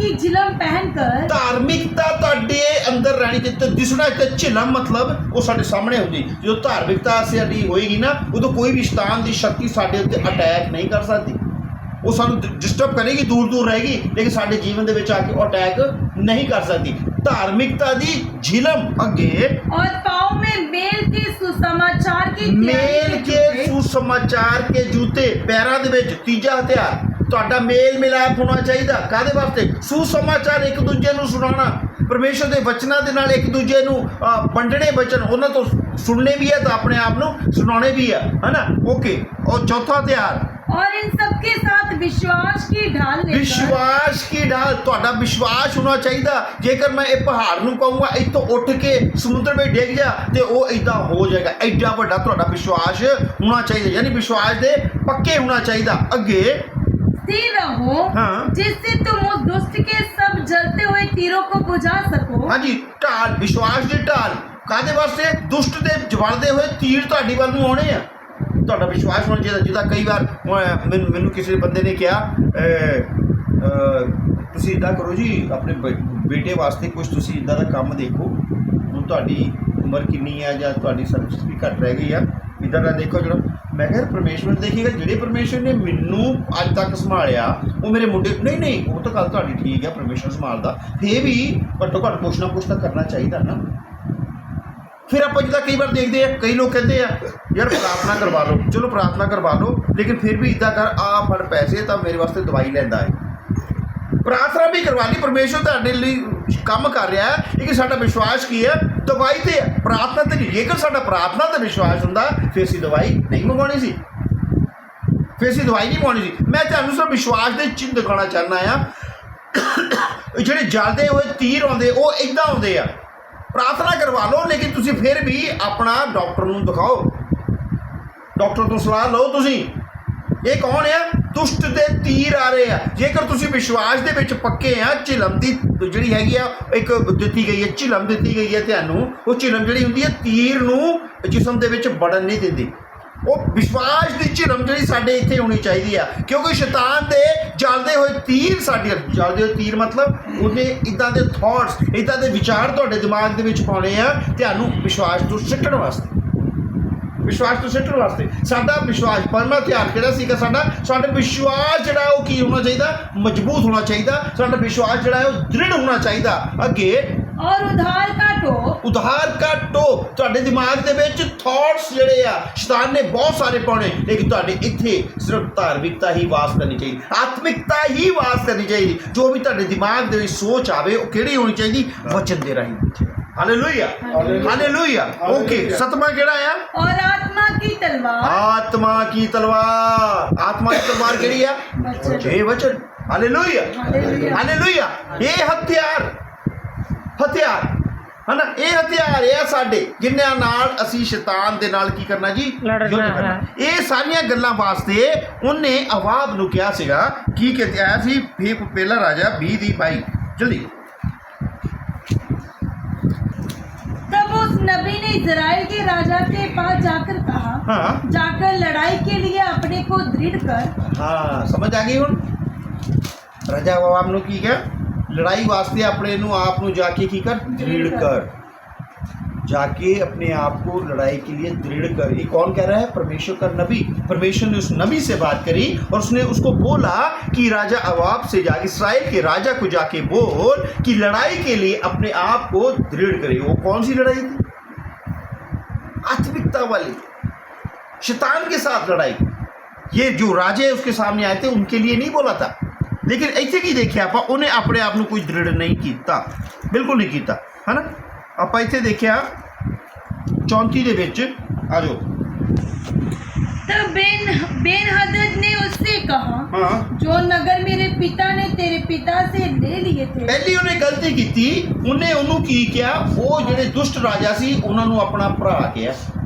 की झिलम पहनकर धार्मिकता ਤੁਹਾਡੇ ਅੰਦਰ ਰਹਿਣੀ ਚਾਹੀਦੀ। ਦਿਸਣਾ ਤੇ ਝਿਲਮ ਮਤਲਬ ਉਹ ਸਾਡੇ ਸਾਹਮਣੇ ਹੁੰਦੀ। ਜਦੋਂ ਧਾਰਮਿਕਤਾ ਸਾਡੀ ਹੋਏਗੀ ਨਾ ਉਦੋਂ ਕੋਈ ਵੀ ਸ਼ੈਤਾਨ ਦੀ ਸ਼ਕਤੀ ਸਾਡੇ ਉੱਤੇ ਅਟੈਕ ਨਹੀਂ ਕਰ ਸਕਦੀ। ਉਹ ਸਾਨੂੰ ਡਿਸਟਰਬ ਕਰੇਗੀ, ਦੂਰ ਦੂਰ ਰਹੇਗੀ, ਲੇਕਿਨ ਸਾਡੇ ਜੀਵਨ ਦੇ ਵਿੱਚ ਆ ਕੇ ਉਹ ਅਟੈਕ ਨਹੀਂ ਕਰ ਸਕਦੀ। ਧਾਰਮਿਕਤਾ ਦੀ ਝਿਲਮ ਅੱਗੇ और पाँव में मेल के सुसमाचार की ਮੇਲ ਕੇ ਸੁਸਮਾਚਾਰ ਕੇ ਜੂਤੇ, ਪੈਰਾਂ ਦੇ ਵਿੱਚ ਤੀਜਾ ਹਥਿਆਰ ਤੁਹਾਡਾ ਮੇਲ ਮਿਲਾਪ ਹੋਣਾ ਚਾਹੀਦਾ। ਕਾਹਦੇ ਵਾਸਤੇ? ਸੁਸਮਾਚਾਰ, ਇੱਕ ਦੂਜੇ ਨੂੰ ਸੁਣਾਉਣਾ, ਪਰਮੇਸ਼ਰ ਦੇ ਵਚਨਾਂ ਦੇ ਨਾਲ ਇੱਕ ਦੂਜੇ ਨੂੰ ਵੰਡਣੇ ਵਚਨ, ਉਹਨਾਂ ਤੋਂ ਸੁਣਨੇ ਵੀ ਹੈ ਤਾਂ ਆਪਣੇ ਆਪ ਨੂੰ ਸੁਣਾਉਣੇ ਵੀ ਹੈ ਨਾ। ਓਕੇ। और चौथा हथियार और इन सबके साथ विश्वास की ढाल लेकर विश्वास की ढाल। ਤੁਹਾਡਾ ਵਿਸ਼ਵਾਸ ਹੋਣਾ ਚਾਹੀਦਾ। ਜੇਕਰ ਮੈਂ ਇਹ ਪਹਾੜ ਨੂੰ ਕਹੂੰਗਾ ਇੱਥੋਂ ਉੱਠ ਕੇ ਸਮੁੰਦਰ ਵਿੱਚ ਡਿੱਗ ਜਾ ਤੇ ਉਹ ਇਦਾਂ ਹੋ ਜਾਏਗਾ। ਐਡਾ ਵੱਡਾ ਤੁਹਾਡਾ ਵਿਸ਼ਵਾਸ ਹੋਣਾ ਚਾਹੀਦਾ, ਯਾਨੀ ਵਿਸ਼ਵਾਸ ਦੇ ਪੱਕੇ ਹੋਣਾ ਚਾਹੀਦਾ। ਅੱਗੇ स्थिर रहो, हाँ। जिससे तुम उस दुष्ट के सब जलते हुए तीरों को बुझा सको। ਹਾਂਜੀ, ਢਾਲ, ਵਿਸ਼ਵਾਸ ਦੀ ਢਾਲ। ਕਾਹਦੇ ਵਾਸਤੇ? ਦੁਸ਼ਟ ਦੇ ਜਵਲਦੇ ਹੋਏ ਤੀਰ ਤੁਹਾਡੀ ਵੱਲ ਨੂੰ ਆਉਣੇ ਆ। ਤੁਹਾਡਾ ਵਿਸ਼ਵਾਸ ਹੋਣਾ ਚਾਹੀਦਾ। ਜਿੱਦਾਂ ਕਈ ਵਾਰ ਮੈਨੂੰ ਕਿਸੇ ਬੰਦੇ ਨੇ ਕਿਹਾ ਤੁਸੀਂ ਇੱਦਾਂ ਕਰੋ ਜੀ, ਆਪਣੇ ਬੇਟੇ ਵਾਸਤੇ ਕੁਝ ਤੁਸੀਂ ਇੱਦਾਂ ਦਾ ਕੰਮ ਦੇਖੋ। ਹੁਣ ਤੁਹਾਡੀ ਉਮਰ ਕਿੰਨੀ ਹੈ ਜਾਂ ਤੁਹਾਡੀ ਸਰਵਿਸ ਵੀ ਘੱਟ ਰਹਿ ਗਈ ਆ, ਇੱਦਾਂ ਦਾ ਦੇਖੋ ਜਿਹੜਾ। ਮੈਂ ਕਿਹਾ ਪਰਮੇਸ਼ਵਰ ਦੇਖੇਗਾ, ਜਿਹੜੇ ਪਰਮੇਸ਼ਵਰ ਨੇ ਮੈਨੂੰ ਅੱਜ ਤੱਕ ਸੰਭਾਲਿਆ ਉਹ ਮੇਰੇ ਮੁੰਡੇ ਨਹੀਂ ਉਹ ਤਾਂ ਗੱਲ ਤੁਹਾਡੀ ਠੀਕ ਹੈ, ਪਰਮੇਸ਼ਵਰ ਸੰਭਾਲਦਾ, ਫਿਰ ਵੀ ਘੱਟੋ ਘੱਟ ਕੁਛ ਨਾ ਕੁਛ ਤਾਂ ਕਰਨਾ ਚਾਹੀਦਾ ਨਾ। ਫਿਰ ਆਪਾਂ ਜਿੱਦਾਂ ਕਈ ਵਾਰ ਦੇਖਦੇ ਆ, ਕਈ ਲੋਕ ਕਹਿੰਦੇ ਆ ਯਾਰ ਪ੍ਰਾਰਥਨਾ ਕਰਵਾ ਲਓ, ਚਲੋ ਪ੍ਰਾਰਥਨਾ ਕਰਵਾ ਲਓ, ਲੇਕਿਨ ਫਿਰ ਵੀ ਇੱਦਾਂ ਕਰ ਆ ਫੜ ਪੈਸੇ ਤਾਂ ਮੇਰੇ ਵਾਸਤੇ ਦਵਾਈ ਲੈਂਦਾ ਹੈ। ਪ੍ਰਾਰਥਨਾ ਵੀ ਕਰਵਾ ਲਈ, ਪਰਮੇਸ਼ਵਰ ਤੁਹਾਡੇ ਲਈ ਕੰਮ ਕਰ ਰਿਹਾ ਹੈ, ਲੇਕਿਨ ਸਾਡਾ ਵਿਸ਼ਵਾਸ ਕੀ ਹੈ? ਦਵਾਈ ਤੇ ਹੈ, ਪ੍ਰਾਰਥਨਾ ਤੇ ਨਹੀਂ। ਜੇਕਰ ਸਾਡਾ ਪ੍ਰਾਰਥਨਾ ਤੇ ਵਿਸ਼ਵਾਸ ਹੁੰਦਾ ਫਿਰ ਅਸੀਂ ਦਵਾਈ ਨਹੀਂ ਮੰਗਵਾਉਣੀ ਸੀ, ਫਿਰ ਅਸੀਂ ਦਵਾਈ ਨਹੀਂ ਮੰਗਵਾਉਣੀ ਸੀ। ਮੈਂ ਤੁਹਾਨੂੰ ਸਿਰਫ ਵਿਸ਼ਵਾਸ ਦੇ ਚਿੰਨ੍ਹ ਦਿਖਾਉਣਾ ਚਾਹੁੰਦਾ ਆ। ਜਿਹੜੇ ਜਲਦੇ ਹੋਏ ਤੀਰ ਆਉਂਦੇ ਉਹ ਇੱਦਾਂ ਆਉਂਦੇ ਆ। ਪ੍ਰਾਰਥਨਾ ਕਰਵਾ ਲਓ, ਲੇਕਿਨ ਤੁਸੀਂ ਫਿਰ ਵੀ ਆਪਣਾ ਡਾਕਟਰ ਨੂੰ ਦਿਖਾਓ, ਡਾਕਟਰ ਤੋਂ ਸਲਾਹ ਲਓ। ਤੁਸੀਂ ਇਹ ਕੌਣ ਆ? ਦੁਸ਼ਟ ਦੇ ਤੀਰ ਆ ਰਹੇ ਆ। ਜੇਕਰ ਤੁਸੀਂ ਵਿਸ਼ਵਾਸ ਦੇ ਵਿੱਚ ਪੱਕੇ ਆ, ਝਿਲਮ ਦੀ ਜਿਹੜੀ ਹੈਗੀ ਆ ਇੱਕ ਦਿੱਤੀ ਗਈ ਹੈ, ਝਿਲਮ ਦਿੱਤੀ ਗਈ ਹੈ ਤੁਹਾਨੂੰ। ਉਹ ਝਿਲਮ ਜਿਹੜੀ ਹੁੰਦੀ ਹੈ ਤੀਰ ਨੂੰ ਜਿਸਮ ਦੇ ਵਿੱਚ ਵੜਨ ਨਹੀਂ ਦਿੰਦੀ। ਉਹ ਵਿਸ਼ਵਾਸ ਦੀ ਝਿਲਮ ਜਿਹੜੀ ਸਾਡੇ ਇੱਥੇ ਹੋਣੀ ਚਾਹੀਦੀ ਆ, ਕਿਉਂਕਿ ਸ਼ੈਤਾਨ ਦੇ ਜਲਦੇ ਹੋਏ ਤੀਰ ਸਾਡੇ ਜਲਦੇ ਹੋਏ ਤੀਰ ਮਤਲਬ ਉਹਨੇ ਇੱਦਾਂ ਦੇ ਥਾਟਸ, ਇੱਦਾਂ ਦੇ ਵਿਚਾਰ ਤੁਹਾਡੇ ਦਿਮਾਗ ਦੇ ਵਿੱਚ ਪਾਉਣੇ ਆ ਤੁਹਾਨੂੰ ਵਿਸ਼ਵਾਸ ਤੋਂ ਸਿੱਟਣ ਵਾਸਤੇ। ਵਿਸ਼ਵਾਸ ਤੋਂ ਸਿੱਟਣ ਵਾਸਤੇ ਸਾਡਾ ਵਿਸ਼ਵਾਸ ਪਰਮਾ ਹਥਿਆਰ ਕਿਹੜਾ ਸੀਗਾ? ਸਾਡਾ ਵਿਸ਼ਵਾਸ ਜਿਹੜਾ ਉਹ ਕੀ ਹੋਣਾ ਚਾਹੀਦਾ? ਮਜ਼ਬੂਤ ਹੋਣਾ ਚਾਹੀਦਾ। ਸਾਡਾ ਵਿਸ਼ਵਾਸ ਜਿਹੜਾ ਹੈ ਉਹ ਦ੍ਰਿੜ ਹੋਣਾ ਚਾਹੀਦਾ। ਅੱਗੇ और उधार काटो, ਉਧਾਰ ਕੱਟੋ। ਤੁਹਾਡੇ ਦਿਮਾਗ ਦੇ ਵਿੱਚ ਥਾਟਸ ਜਿਹੜੇ ਆ ਸ਼ੈਤਾਨ ਨੇ ਬਹੁਤ ਸਾਰੇ ਪਾਉਣੇ, ਲੇਕਿਨ ਤੁਹਾਡੇ ਇੱਥੇ ਸਿਰਫ ਧਾਰਮਿਕਤਾ ਹੀ ਵਾਸ ਕਰਨੀ ਚਾਹੀਦੀ, ਆਤਮਿਕਤਾ ਹੀ ਵਾਸ ਕਰਨੀ ਚਾਹੀਦੀ। ਜੋ ਵੀ ਤੁਹਾਡੇ ਦਿਮਾਗ ਦੇ ਵਿੱਚ ਸੋਚ ਆਵੇ ਉਹ ਕਿਹੜੀ ਹੋਣੀ ਚਾਹੀਦੀ? ਵਚਨ ਦੇ ਰਾਹੀਂ। Hallelujah, hallelujah. ਓਕੇ। ਸਤਵਾਂ ਕਿਹੜਾ ਆ? और आत्मा की तलवार, ਆਤਮਾ ਕੀ ਤਲਵਾਰ। ਆਤਮਾ की ਤਲਵਾਰ ਕਿਹੜੀ ਆ? ਇਹ ਵਚਨ। Hallelujah, hallelujah. ਇਹ ਹਥਿਆਰ ਹੈ ਨਾ, ਇਹ ਹਥਿਆਰ ਆ ਸਾਡੇ ਜਿਨ੍ਹਾਂ ਨਾਲ ਅਸੀਂ ਸ਼ੈਤਾਨ ਦੇ ਨਾਲ ਕੀ ਕਰਨਾ ਜੀ? ਯੁੱਧ ਕਰਨਾ। ਇਹ ਸਾਰੀਆਂ ਗੱਲਾਂ ਵਾਸਤੇ ਉਹਨੇ ਅਵਾਬ ਨੂੰ ਕਿਹਾ ਸੀਗਾ ਕੀ ਕਿਹਾ ਸੀ? ਪਹਿਲਾ ਰਾਜਾ 20:22 ਜਲਦੀ। तब उस नबी ने इजराइल के राजा के पास जाकर कहा, हाँ। जाकर लड़ाई के लिए अपने को दृढ़ कर। हाँ, समझ आ गई ਹੁਣ? ਰਾਜਾ ਅਵਾਬ ਨੂੰ ਕੀ ਕਿਹਾ? लड़ाई वास्ते अपने आप ਨੂੰ ਜਾ ਕੇ ਕੀ ਕਰ? दृढ़ कर। जाके अपने आप को लड़ाई के लिए दृढ़ कर। ये कौन कह रहा है? परमेश्वर का नबी। परमेश्वर ने उस नबी से बात करी और उसने उसको बोला कि राजा अवाब से जा, इस्राएल के राजा को जाके बोल कि लड़ाई के लिए अपने आप को दृढ़ करे। वो कौन सी लड़ाई थी? आत्मिकता वाली, शैतान के साथ लड़ाई। ये जो राजे उसके सामने आए थे उनके लिए नहीं बोला था, लेकिन ਇੱਥੇ ਕੀ ਦੇਖਿਆ ਆਪਾਂ? ਉਹਨੇ ਆਪਣੇ ਆਪ ਨੂੰ ਕੋਈ ਦ੍ਰਿੜ ਨਹੀਂ ਕੀਤਾ, ਬਿਲਕੁਲ ਨਹੀਂ ਕੀਤਾ, ਹੈ ਨਾ। ਆਪਾਂ ਇੱਥੇ ਦੇਖਿਆ 34 ਦੇ ਵਿੱਚ ਆ ਜਾਓ। तब बेन-हदद ने उससे कहा, हाँ। जो नगर मेरे पिता ने तेरे पिता से ले लिए थे। ਪਹਿਲੀ ਉਹਨੇ ਗਲਤੀ ਕੀਤੀ। ਉਹਨੇ ਉਹਨੂੰ ਕੀ ਕਿਹਾ? ਉਹ ਜਿਹੜੇ ਦੁਸ਼ਟ ਰਾਜਾ ਸੀ ਉਹਨਾਂ ਨੂੰ ਆਪਣਾ ਭਰਾ ਕਿਹਾ,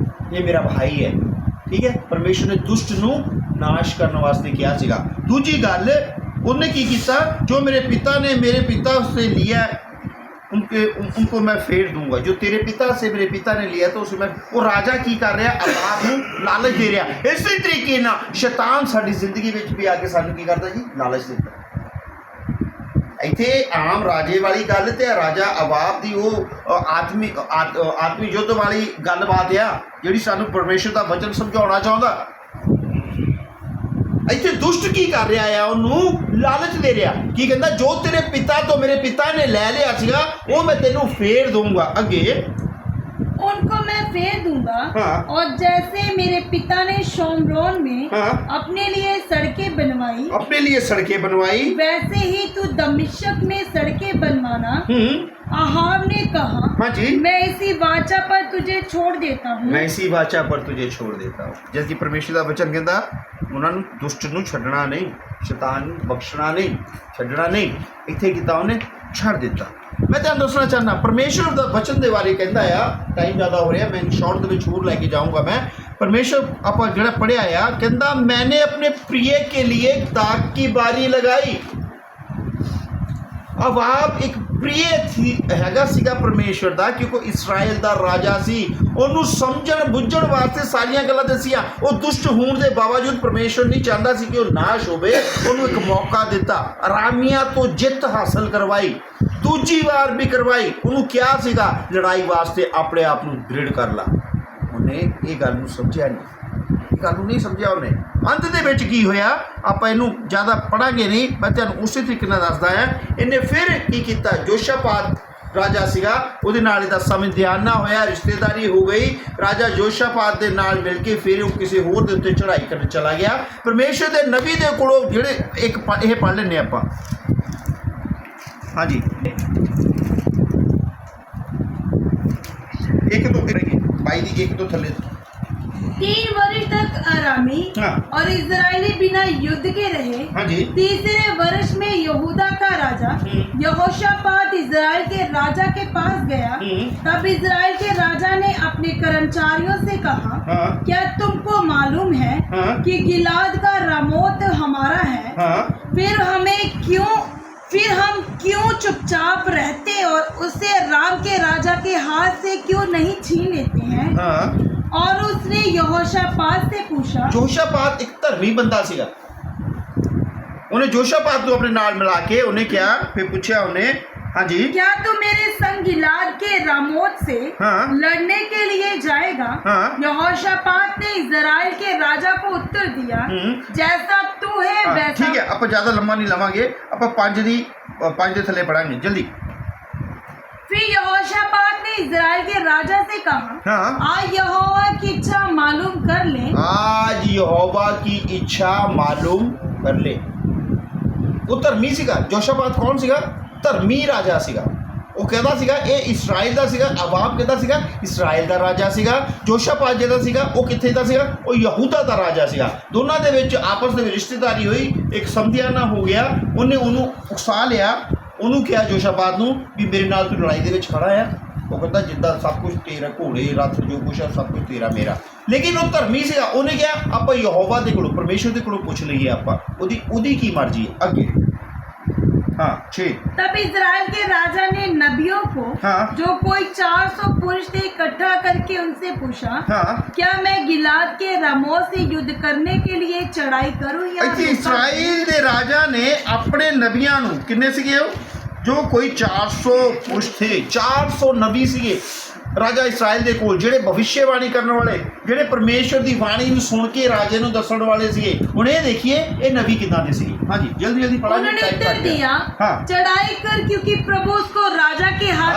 ਇਹ ਮੇਰਾ ਭਾਈ ਹੈ। ਠੀਕ ਹੈ, ਪਰਮੇਸ਼ਰ ਨੇ ਦੁਸ਼ਟ ਨੂੰ ਨਾਸ਼ ਕਰਨ ਵਾਸਤੇ ਕਿਹਾ ਸੀਗਾ। ਦੂਜੀ ਗੱਲ उनने की किया? जो मेरे पिता ने मेरे पिता से लिया उनको मैं फेर दूंगा। जो तेरे पिता से मेरे पिता ने लिया तो उसे मैं। वो राजा की कर रहा? अवाब को लालच दे रहा। इसी तरीके ना शैतान साडी जिंदगी में भी आके सानू की करता जी? लालच देता। ਇੱਥੇ ਆਮ ਰਾਜੇ ਵਾਲੀ ਗੱਲ ਤੇ ਰਾਜਾ ਅਵਾਬ ਦੀ ਉਹ ਆਤਮੀ ਯੁੱਧ ਵਾਲੀ ਗੱਲਬਾਤ ਆ ਜਿਹੜੀ ਸਾਨੂੰ ਪਰਮੇਸ਼ਰ ਦਾ ਵਚਨ ਸਮਝਾਉਣਾ ਚਾਹੁੰਦਾ। ਇੱਥੇ ਦੁਸ਼ਟ ਕੀ ਕਰ ਰਿਹਾ ਆ, ਉਹਨੂੰ ਲਾਲਚ ਦੇ ਰਿਹਾ। ਕੀ ਕਹਿੰਦਾ, ਜੋ ਤੇਰੇ ਪਿਤਾ ਤੋਂ ਮੇਰੇ ਪਿਤਾ ਨੇ ਲੈ ਲਿਆ ਸੀਗਾ ਉਹ ਮੈਂ ਤੈਨੂੰ ਫੇਰ ਦਊਂਗਾ। ਅੱਗੇ उनको मैं फेर दूंगा। हाँ। और जैसे मेरे पिता ने शोमरोन में हाँ। अपने लिए सड़कें बनवाई, अपने लिए सड़कें बनवाई, वैसे ही तू दमिश्क में सड़कें बनवाना। अहाब ने कहा, हाँ जी, मैं इसी वाचा पर तुझे छोड़ देता हूँ। मैं इसी वाचा पर तुझे छोड़ देता हूँ। जैसे कि परमेश्वर ਦਾ ਵਚਨ ਕਹਿੰਦਾ ਉਹਨਾਂ ਨੂੰ ਦੁਸ਼ਟ ਨੂੰ ਛੱਡਣਾ ਨਹੀਂ, ਸ਼ੈਤਾਨ ਨੂੰ ਬਖਸ਼ਣਾ ਨਹੀਂ, ਛੱਡਣਾ ਨਹੀਂ। ਇੱਥੇ ਕੀਤਾ ਉਹਨੇ ਛੱਡ ਦਿੱਤਾ। ਮੈਂ ਤੁਹਾਨੂੰ ਦੱਸਣਾ ਚਾਹੁੰਦਾ ਪਰਮੇਸ਼ਰ ਦਾ ਵਚਨ ਦੇ ਬਾਰੇ ਕਹਿੰਦਾ ਆ, ਟਾਈਮ ਜ਼ਿਆਦਾ ਹੋ ਰਿਹਾ, ਮੈਂ ਸ਼ਾਰਟ ਦੇ ਵਿੱਚ ਹੋਰ ਲੈ ਕੇ ਜਾਊਂਗਾ। ਮੈਂ परमेश्वर ਆਪਾਂ ਜਿਹੜਾ ਪੜਿਆ ਆ ਕਹਿੰਦਾ मैंने अपने प्रिय के लिए दाग की बारी लगाई। अब आप एक प्रिय थी हैगा सीगा परमेश्वर ਦਾ ਕਿਉਂਕਿ ਇਸਰਾਇਲ ਦਾ ਰਾਜਾ ਸੀ। ਉਹਨੂੰ ਸਮਝਣ ਬੁੱਝਣ ਵਾਸਤੇ ਸਾਰੀਆਂ ਗੱਲਾਂ ਦੱਸੀਆਂ। ਉਹ ਦੁਸ਼ਟ ਹੋਣ ਦੇ ਬਾਵਜੂਦ ਪਰਮੇਸ਼ਰ ਨਹੀਂ ਚਾਹੁੰਦਾ ਸੀ ਕਿ ਉਹ ਨਾਸ਼ ਹੋਵੇ। ਉਹਨੂੰ ਇੱਕ ਮੌਕਾ ਦਿੱਤਾ, ਅਰਾਮੀਆਂ ਤੋਂ ਜਿੱਤ ਹਾਸਲ ਕਰਵਾਈ, ਦੂਜੀ ਵਾਰ ਵੀ ਕਰਵਾਈ। ਉਹਨੂੰ ਕਿਹਾ ਸੀਗਾ ਲੜਾਈ ਵਾਸਤੇ ਆਪਣੇ ਆਪ ਨੂੰ ਦ੍ਰਿੜ ਕਰ ਲਾ। ਉਹਨੇ ਇਹ ਗੱਲ ਨੂੰ ਸਮਝਿਆ ਨਹੀਂ, ਇਹ ਗੱਲ ਨੂੰ ਨਹੀਂ ਸਮਝਿਆ ਉਹਨੇ। ਅੰਤ ਦੇ ਵਿੱਚ ਕੀ ਹੋਇਆ ਆਪਾਂ ਇਹਨੂੰ ਜ਼ਿਆਦਾ ਪੜਾਂਗੇ ਨਹੀਂ, ਮੈਂ ਤੁਹਾਨੂੰ ਉਸੇ ਤਰੀਕੇ ਨਾਲ ਦੱਸਦਾ ਹਾਂ। ਇਹਨੇ ਫਿਰ ਕੀ ਕੀਤਾ, ਯੋਸ਼ਾਪਾਤ ਰਾਜਾ ਸੀਗਾ, ਉਹਦੇ ਨਾਲ ਇਹਦਾ ਸਮਝਿਆਨਾ ਹੋਇਆ, ਰਿਸ਼ਤੇਦਾਰੀ ਹੋ ਗਈ। ਰਾਜਾ ਯੋਸ਼ਾਪਾਤ ਦੇ ਨਾਲ ਮਿਲ ਕੇ ਫਿਰ ਉਹ ਕਿਸੇ ਹੋਰ ਦੇ ਉੱਤੇ ਚੜ੍ਹਾਈ ਕਰਨ ਚਲਾ ਗਿਆ। ਪਰਮੇਸ਼ਰ ਦੇ ਨਬੀ ਦੇ ਕੋਲੋਂ ਜਿਹੜੇ ਇੱਕ ਇਹ ਪੜ੍ਹ ਲੈਂਦੇ ਆਪਾਂ। ਹਾਂਜੀ, ਇੱਕ ਤੋਂ ਬਾਈ ਦੀ ਇੱਕ ਤੋਂ ਥੱਲੇ। 3 वर्ष तक अरामी हाँ। और इजरायली बिना युद्ध के रहे। हाँ जी। 3रे वर्ष में यहूदा का राजा यहोशापात इजराइल के राजा के पास गया। तब इजराइल के राजा ने अपने कर्मचारियों से कहा, हाँ। क्या तुमको मालूम है हाँ। कि गिलाद का रामोत हमारा है? हाँ। फिर हम क्यों चुपचाप रहते और उसे राम के राजा के हाथ से क्यों नहीं छीन लेते हैं? हाँ। और उसने यहोशापात से पूछा। जोशापात एक धर्मी बंदा सीगा। उन्हें जोशापात को अपने नाल मिला के उन्हें क्या फिर पूछा उन्हें, हाँ जी, क्या तू मेरे संग गिलाद के रामोत से हाँ। लड़ने के लिए जाएगा? हाँ। यहोशापात ने इजराइल के राजा को उत्तर दिया, जैसा तू है हाँ, वैसा। ठीक है, आप ज़्यादा लंबा नहीं लवांगे, आप 5 दे थले पढ़ाएंगे जल्दी। फिर यहोशापात ने इजराइल के राजा से कहा, हाँ। आज यहोवा की इच्छा मालूम कर ले। आज यहोवा की इच्छा मालूम कर ले। वो धर्मी सीगा। जोशापात कौन सीगा? धर्मी राजा सीगा। ਉਹ ਕਹਿੰਦਾ ਸੀਗਾ ਇਹ ਇਸਰਾਇਲ ਦਾ ਸੀਗਾ। ਅਵਾਬ ਕਹਿੰਦਾ ਸੀਗਾ ਇਸਰਾਇਲ ਦਾ ਰਾਜਾ ਸੀਗਾ। ਜੋਸ਼ਾਪਾਤ ਜਿਹੜਾ ਸੀਗਾ ਉਹ ਕਿੱਥੇ ਦਾ ਸੀਗਾ? ਉਹ ਯਹੂਦਾ ਦਾ ਰਾਜਾ ਸੀਗਾ। ਦੋਨਾਂ ਦੇ ਵਿੱਚ ਆਪਸ ਦੇ ਵਿੱਚ ਰਿਸ਼ਤੇਦਾਰੀ ਹੋਈ, ਇੱਕ ਸਮਝਿਆਨਾ ਹੋ ਗਿਆ। ਉਹਨੇ ਉਹਨੂੰ ਉਕਸਾ ਲਿਆ। ਉਹਨੂੰ ਕਿਹਾ ਜੋਸ਼ਾਪਾਤ ਨੂੰ ਵੀ ਮੇਰੇ ਨਾਲ ਤੂੰ ਲੜਾਈ ਦੇ ਵਿੱਚ ਖੜਾ ਆ। ਉਹ ਕਹਿੰਦਾ ਜਿੱਦਾਂ ਸਭ ਕੁਝ ਤੇਰਾ, ਘੋੜੇ ਰੱਥ ਜੋ ਕੁਛ ਆ ਸਭ ਕੁਝ ਤੇਰਾ ਮੇਰਾ। ਲੇਕਿਨ ਉਹ ਧਰਮੀ ਸੀਗਾ। ਉਹਨੇ ਕਿਹਾ ਆਪਾਂ ਯਹੋਵਾ ਦੇ ਕੋਲੋਂ, ਪਰਮੇਸ਼ਰ ਦੇ ਕੋਲੋਂ ਪੁੱਛ ਲਈਏ, ਆਪਾਂ ਉਹਦੀ ਕੀ ਮਰਜ਼ੀ ਹੈ। ਅੱਗੇ हाँ, 6। तब इजराइल के राजा ने नबियों को, हाँ। जो कोई 400 पुरुष थे, इकट्ठा करके उनसे पूछा, हाँ। क्या मैं गिलाद के रामोत से युद्ध करने के लिए चढ़ाई करूं या ਇੱਥੇ ਇਸਰਾਇਲ ਦੇ ਰਾਜਾ ਨੇ ਆਪਣੇ ਨਬੀਆਂ ਨੂੰ, ਕਿੰਨੇ ਸੀਗੇ ਉਹ? ਜੋ ਕੋਈ 400 ਪੁਰਸ਼ ਥੇ, 400 ਨਬੀ ਸੀਗੇ ਰਾਜਾ ਇਸਰਾਇਲ ਦੇ ਕੋਲ, ਜਿਹੜੇ ਭਵਿੱਖਬਾਣੀ ਕਰਨ ਵਾਲੇ, ਜਿਹੜੇ ਪਰਮੇਸ਼ਰ ਦੀ ਬਾਣੀ ਨੂੰ ਸੁਣ ਕੇ ਰਾਜੇ ਨੂੰ ਦੱਸਣ ਵਾਲੇ ਸੀਗੇ। ਹੁਣ ਇਹ ਦੇਖੀਏ ਇਹ ਨਬੀ ਕਿੱਦਾਂ ਦੇ ਸੀਗੇ। ਹਾਂਜੀ, जल्दी जल्दी पढ़ा। उन्होंने उत्तर दिया, हाँ। चढ़ाई कर, क्योंकि प्रभु उसको राजा के हाथ